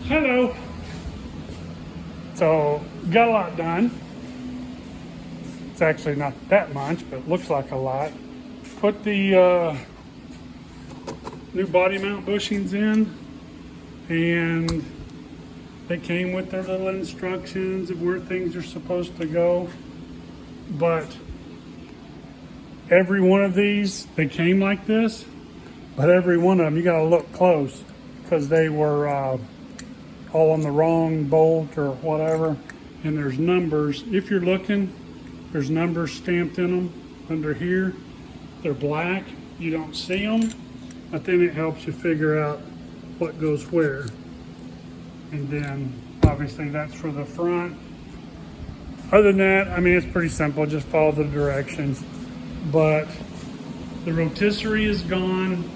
Hello. So, got a lot done. It's actually not that much, but it looks like a lot. Put the new body mount bushings in, and they came with their little instructions of where things are supposed to go. But every one of these, they came like this, but every one of them, you gotta look close because they were all on the wrong bolt or whatever. And there's numbers. If you're looking, there's numbers stamped in them under here. They're black, you don't see them, but then it helps you figure out what goes where. And then obviously that's for the front. Other than that, I mean, it's pretty simple, just follow the directions. But the rotisserie is gone,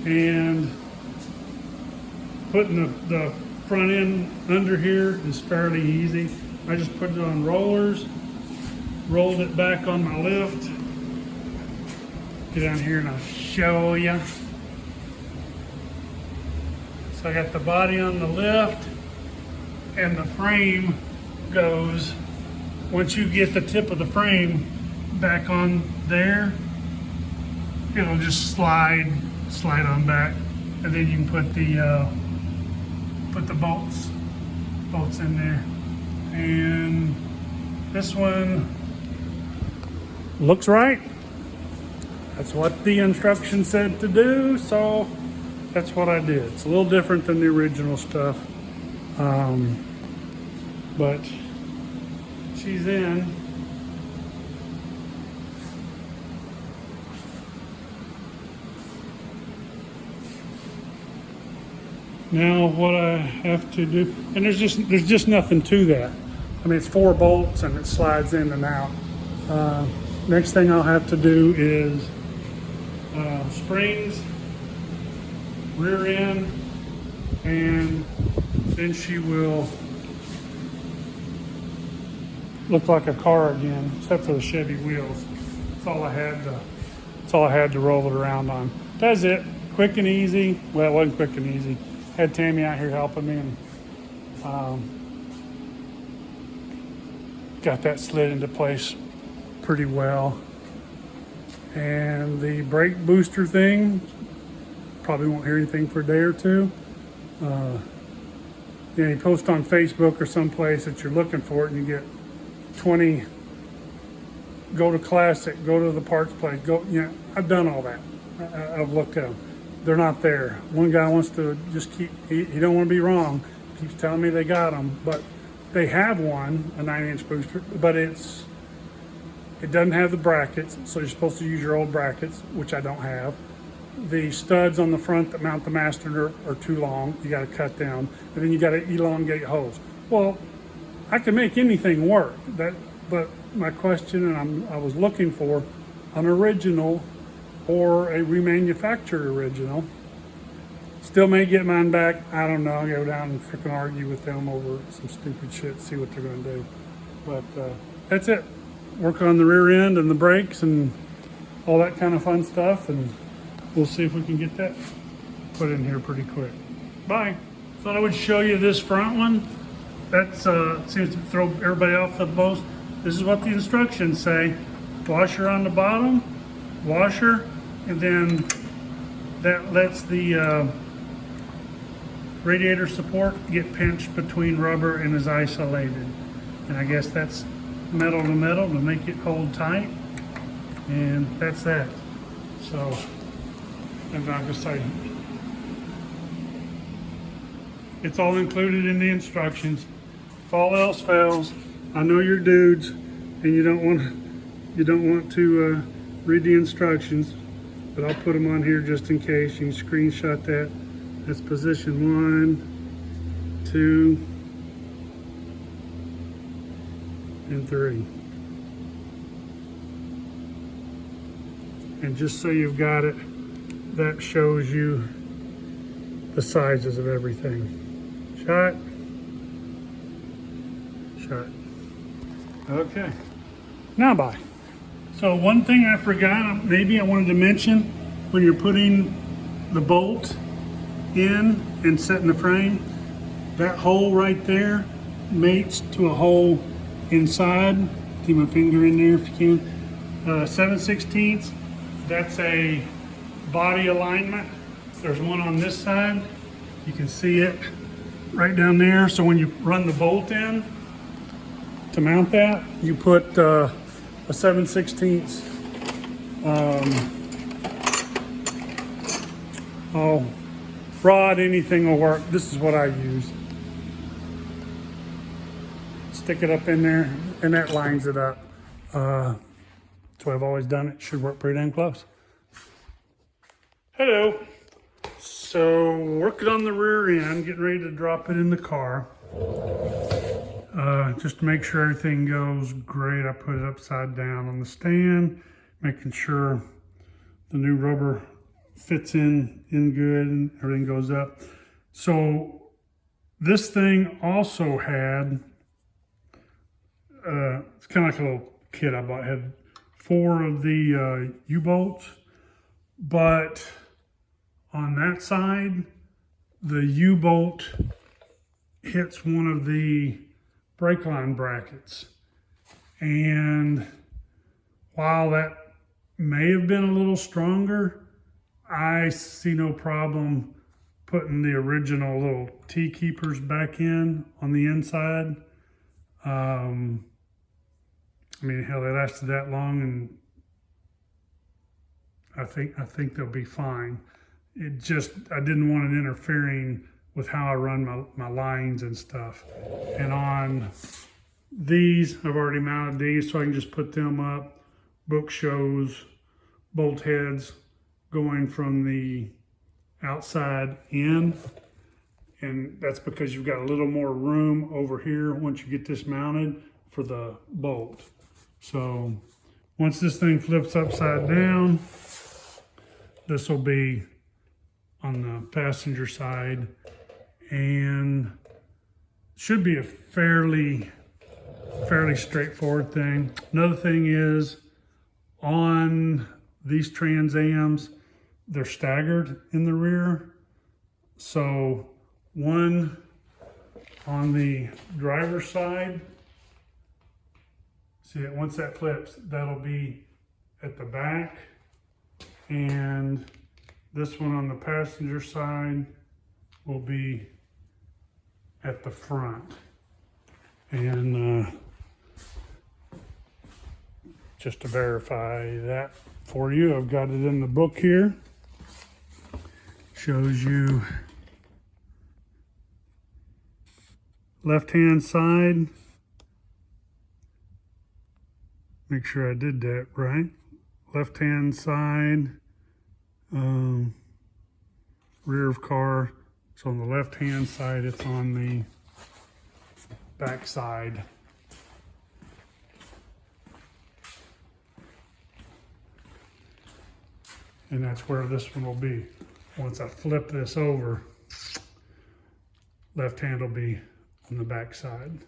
and putting the front end under here is fairly easy. I just put it on rollers, rolled it back on my lift. Get down here and I'll show you. So I got the body on the lift, and the frame goes, once you get the tip of the frame back on there, it'll just slide on back, and then you can put the bolts in there. And this one looks right. That's what the instructions said to do, so that's what I did. It's a little different than the original stuff, but she's in. Now what I have to do, and there's just nothing to that. I mean, it's 4 bolts and it slides in and out. Next thing I'll have to do is springs, rear end, and then she will look like a car again, except for the Chevy wheels. That's all I had to roll it around on. That's it. Quick and easy. Well, it wasn't quick and easy. Had Tammy out here helping me, and got that slid into place pretty well. And the brake booster thing, probably won't hear anything for a day or two. You post on Facebook or someplace that you're looking for it, and you get 20, go to Classic, go to the parts place, go, I've done all that. I've looked at them. They're not there. One guy wants to just keep, he don't want to be wrong, keeps telling me they got them, but they have one, a 9-inch booster, but it doesn't have the brackets, so you're supposed to use your old brackets, which I don't have. The studs on the front that mount the master are too long. You got to cut them, and then you got to elongate hose. Well, I can make anything work. But my question, and I was looking for an original or a remanufactured original. Still may get mine back. I don't know. I'll go down and freaking argue with them over some stupid shit, see what they're going to do. But that's it. Work on the rear end and the brakes and all that kind of fun stuff, and we'll see if we can get that put in here pretty quick. Bye. Thought I would show you this front one. That seems to throw everybody off the most. This is what the instructions say. Washer on the bottom, washer, and then that lets the radiator support get pinched between rubber and is isolated. And I guess that's metal to metal to make it hold tight. And that's that. So, I'm not gonna say, it's all included in the instructions. If all else fails, I know you're dudes and you don't want to read the instructions, but I'll put them on here just in case. You can screenshot that. That's position 1, 2, and 3. And just so you've got it, that shows you the sizes of everything. Shot. Okay. Now bye. So one thing I forgot, maybe I wanted to mention, when you're putting the bolt in and set in the frame. That hole right there mates to a hole inside. Keep my finger in there if you can. 7/16, that's a body alignment. There's one on this side. You can see it right down there. So when you run the bolt in to mount that, you put a 7/16 rod, anything will work. This is what I use. Stick it up in there and that lines it up. That's the way I've always done it. Should work pretty damn close. Hello. So working on the rear end, getting ready to drop it in the car. Just to make sure everything goes great, I put it upside down on the stand, making sure the new rubber fits in good and everything goes up. So this thing also had, it's kind of like a little kit I bought. It had 4 of the U-bolts, but on that side, the U-bolt hits one of the brake line brackets. And while that may have been a little stronger, I see no problem putting the original little T-keepers back in on the inside. I mean, hell, they lasted that long, and I think they'll be fine. It just, I didn't want it interfering with how I run my lines and stuff. And on these, I've already mounted these, so I can just put them up. Book shows bolt heads going from the outside in, and that's because you've got a little more room over here once you get this mounted for the bolt. So once this thing flips upside down, this will be on the passenger side, and should be a fairly straightforward thing. Another thing is, on these Trans Ams, they're staggered in the rear. So one on the driver's side, see it, once that flips, that'll be at the back. And this one on the passenger side will be at the front. And just to verify that for you, I've got it in the book here. Shows you left-hand side. Make sure I did that right. Left-hand side, rear of car. So on the left-hand side, it's on the back side. And that's where this one will be. Once I flip this over, left hand will be on the back side.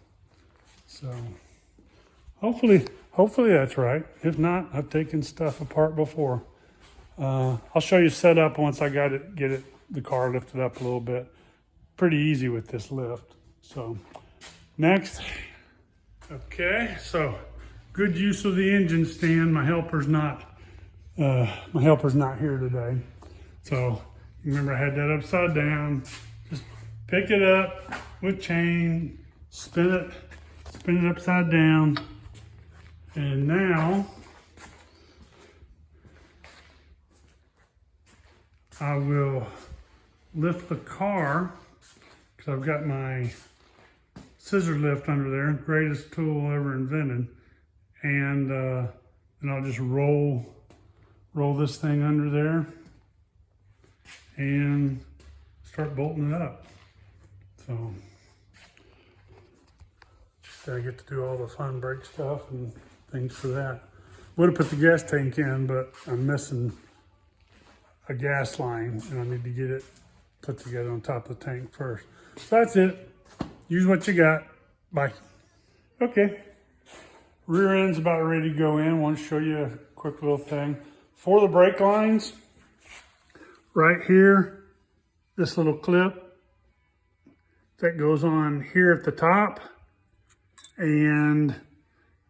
So hopefully that's right. If not, I've taken stuff apart before. I'll show you setup once I get the car lifted up a little bit. Pretty easy with this lift. So next, okay, so good use of the engine stand. My helper's not here today. So remember, I had that upside down. Just pick it up with chain, spin it upside down. And now I will lift the car, because I've got my scissor lift under there, greatest tool ever invented. And then I'll just roll this thing under there and start bolting it up. So I get to do all the fun brake stuff and things for that. Would have put the gas tank in, but I'm missing a gas line and I need to get it put together on top of the tank first. So that's it. Use what you got. Bye. Okay. Rear end's about ready to go in. I want to show you a quick little thing. For the brake lines, right here, this little clip that goes on here at the top and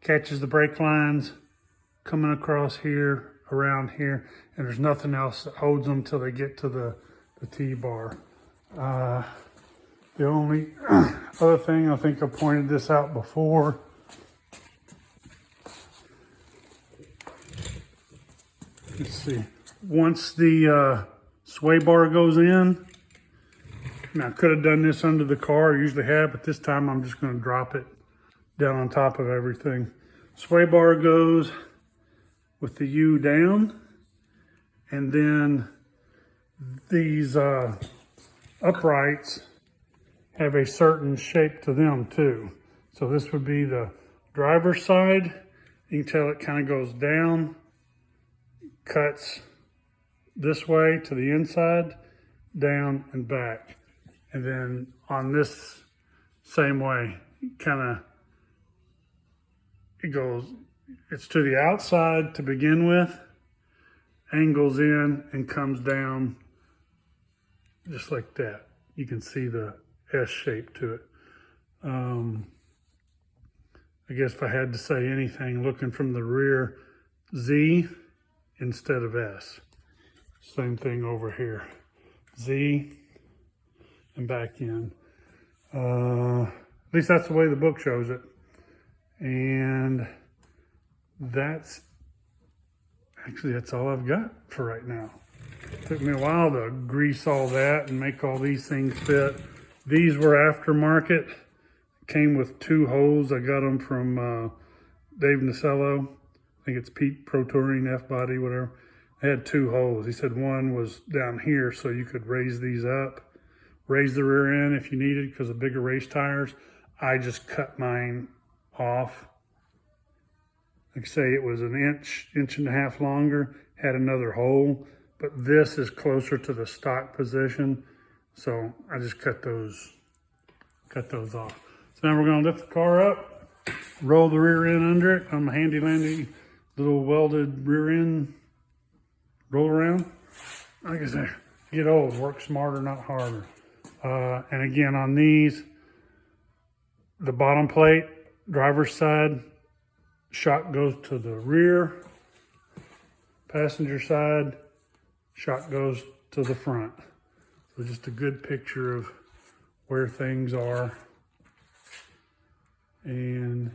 catches the brake lines coming across here, around here, and there's nothing else that holds them till they get to the T-bar. The only other thing, I think I pointed this out before, let's see, once the sway bar goes in, now I could have done this under the car, I usually have, but this time I'm just going to drop it down on top of everything. Sway bar goes with the U down, and then these uprights have a certain shape to them too. So this would be the driver's side. You can tell it kind of goes down, cuts this way to the inside, down and back. And then on this same way, kind of, it's to the outside to begin with, angles in and comes down just like that. You can see the S shape to it. I guess if I had to say anything, looking from the rear, Z instead of S. Same thing over here. Z and back in. At least that's the way the book shows it. And that's all I've got for right now. Took me a while to grease all that and make all these things fit. These were aftermarket. Came with 2 holes. I got them from Dave Nasello. I think it's Pete Pro Touring, F-Body, whatever. I had 2 holes. He said one was down here so you could raise these up, raise the rear end if you needed because of bigger race tires. I just cut mine off. Like I say, it was an inch and a half longer, had another hole, but this is closer to the stock position. So I just cut those off. So now we're gonna lift the car up, roll the rear end under it on the handy dandy little welded rear end roll around. Like I said, get old, work smarter, not harder. And again, on these, the bottom plate, driver's side, shock goes to the rear, passenger side, shock goes to the front. So just a good picture of where things are. And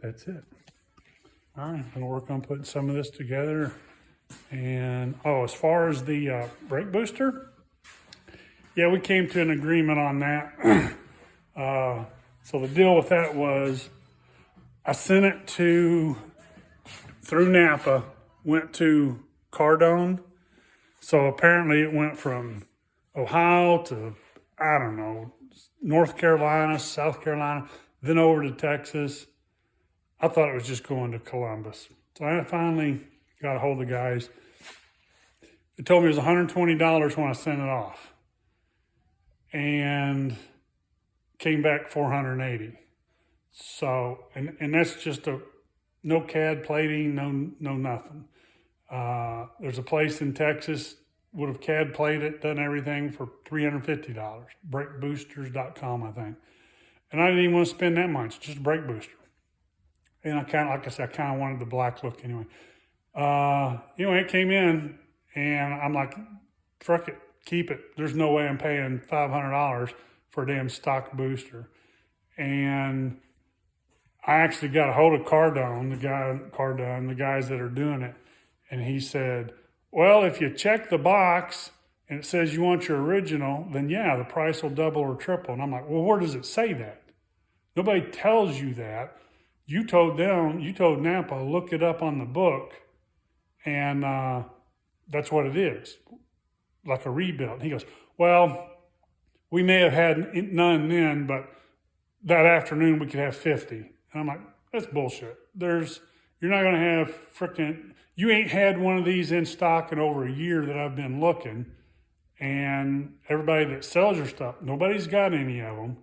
that's it. All right, I'm gonna work on putting some of this together. And as far as the brake booster, yeah, we came to an agreement on that. So the deal with that was I sent it through Napa, went to Cardone. So apparently it went from Ohio to, I don't know, North Carolina, South Carolina, then over to Texas. I thought it was just going to Columbus. So I finally got a hold of the guys. They told me it was $120 when I sent it off. And came back $480. So, and that's just no CAD plating, no nothing. There's a place in Texas, would have CAD plated it, done everything for $350. Brakeboosters.com, I think. And I didn't even want to spend that much, just a brake booster. And I kind of, like I said, I kind of wanted the black look anyway. Anyway, it came in, and I'm like, truck it, keep it. There's no way I'm paying $500 for a damn stock booster. And I actually got a hold of Cardone, the guys that are doing it. And he said, well, if you check the box and it says you want your original, then yeah, the price will double or triple. And I'm like, well, where does it say that? Nobody tells you that. You told Napa, look it up on the book, and that's what it is, like a rebuild. And he goes, well, we may have had none then, but that afternoon we could have 50. And I'm like, that's bullshit. You're not going to have you ain't had one of these in stock in over a year that I've been looking. And everybody that sells your stuff, nobody's got any of them.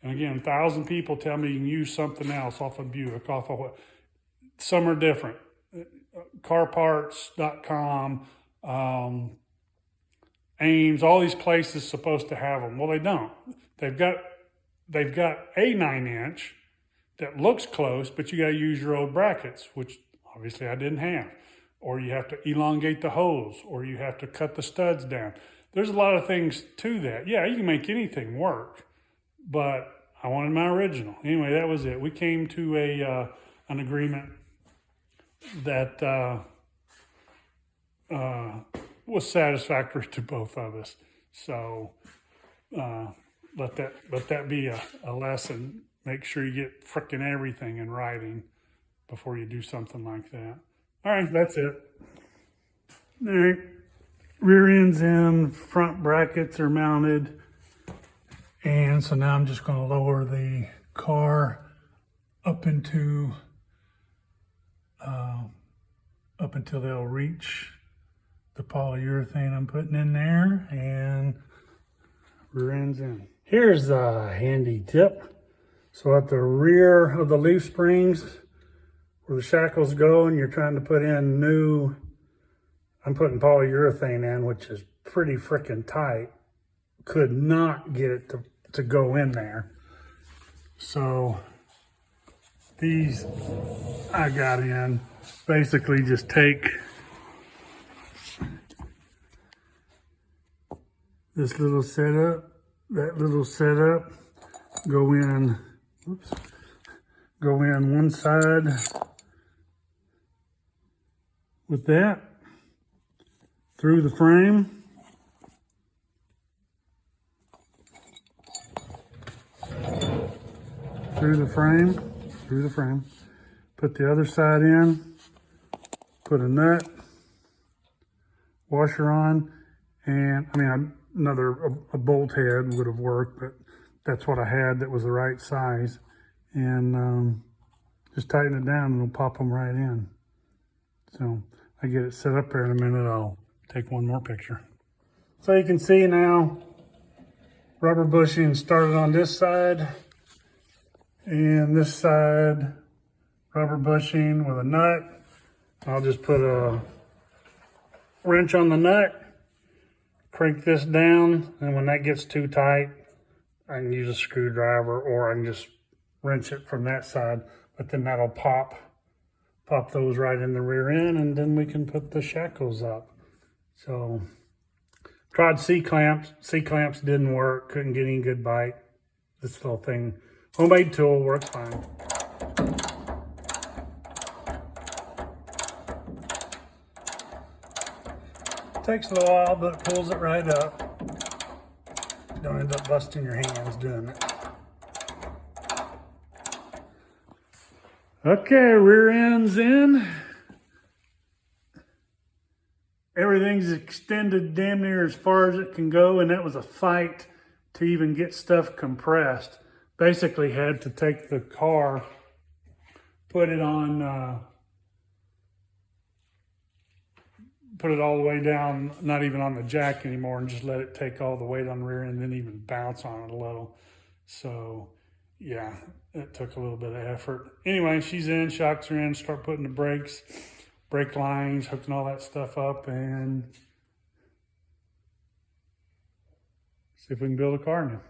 And again, 1,000 people tell me you can use something else off of Buick, off of what. Some are different. Carparts.com, Ames, all these places supposed to have them. Well, they don't. They've got a 9-inch that looks close, but you got to use your old brackets, which obviously I didn't have. Or you have to elongate the holes, or you have to cut the studs down. There's a lot of things to that. Yeah, you can make anything work, but I wanted my original. Anyway, that was it. We came to an agreement that was satisfactory to both of us. So let that be a lesson. Make sure you get frickin' everything in writing before you do something like that. All right, that's it. All right, rear end's in, front brackets are mounted. And so now I'm just gonna lower the car up until they'll reach the polyurethane I'm putting in there, and rear end's in. Here's a handy tip. So at the rear of the leaf springs, where the shackles go, and you're trying to put in new, I'm putting polyurethane in, which is pretty freaking tight. Could not get it to go in there. So these I got in. Basically just take this little setup, that little setup, go in one side with that, through the frame, through the frame, put the other side in, put a nut, washer on, and I mean, a bolt head would have worked, but that's what I had that was the right size, and just tighten it down and it'll pop them right in. So I get it set up there in a minute. I'll take one more picture. So you can see now, rubber bushing started on this side, and this side rubber bushing with a nut. I'll just put a wrench on the nut, crank this down, and when that gets too tight, I can use a screwdriver, or I can just wrench it from that side, but then that'll pop those right in the rear end, and then we can put the shackles up. So tried C-clamps didn't work, couldn't get any good bite. This little thing, homemade tool, works fine. Takes a little while, but it pulls it right up. Don't end up busting your hands doing it. Okay, rear end's in. Everything's extended damn near as far as it can go, and that was a fight to even get stuff compressed. Basically had to take the car, put it on, put it all the way down, not even on the jack anymore, and just let it take all the weight on the rear end and then even bounce on it a little. So yeah, it took a little bit of effort. Anyway, she's in, shocks are in, start putting the brakes, brake lines, hooking all that stuff up, and see if we can build a car now.